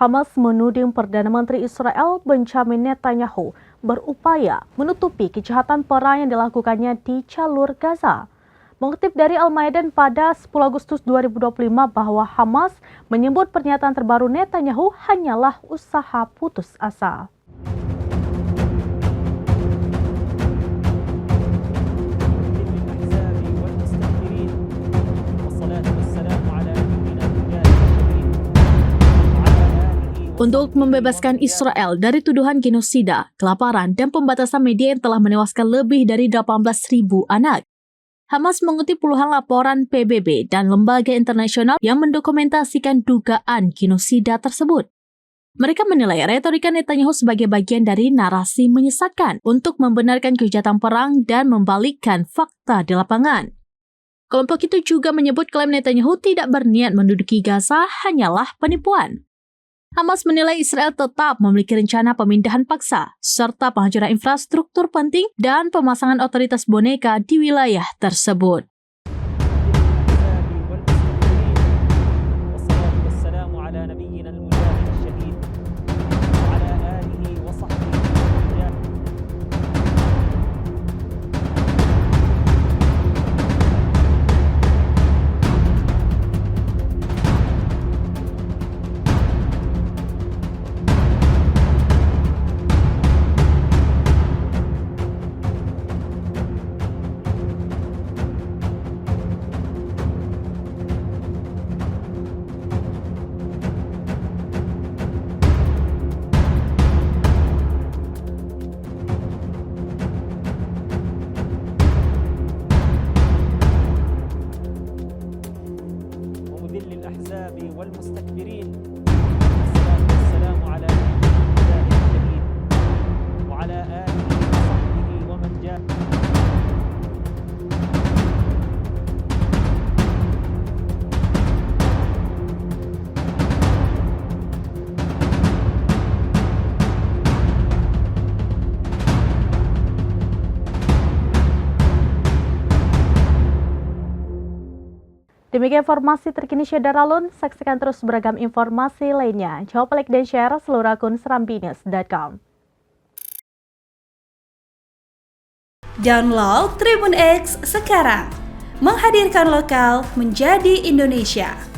Hamas menuding Perdana Menteri Israel Benjamin Netanyahu berupaya menutupi kejahatan perang yang dilakukannya di jalur Gaza. Mengutip dari Al-Maidan pada 10 Agustus 2025 bahwa Hamas menyebut pernyataan terbaru Netanyahu hanyalah usaha putus asa. Untuk membebaskan Israel dari tuduhan genosida, kelaparan, dan pembatasan media yang telah menewaskan lebih dari 18.000 anak. Hamas mengutip puluhan laporan PBB dan lembaga internasional yang mendokumentasikan dugaan genosida tersebut. Mereka menilai retorika Netanyahu sebagai bagian dari narasi menyesatkan untuk membenarkan kejahatan perang dan membalikkan fakta di lapangan. Kelompok itu juga menyebut klaim Netanyahu tidak berniat menduduki Gaza hanyalah penipuan. Hamas menilai Israel tetap memiliki rencana pemindahan paksa, serta penghancuran infrastruktur penting dan pemasangan otoritas boneka di wilayah tersebut. الأحزاب والمستكبرين والسلام على المجاهد الشهيد وعلى آله وصحبه ومن جاء. Demikian informasi terkini Syedaralun, saksikan terus beragam informasi lainnya. Jawab, like, dan share seluruh akun serambinews.com. Download Tribun X sekarang, menghadirkan lokal menjadi Indonesia.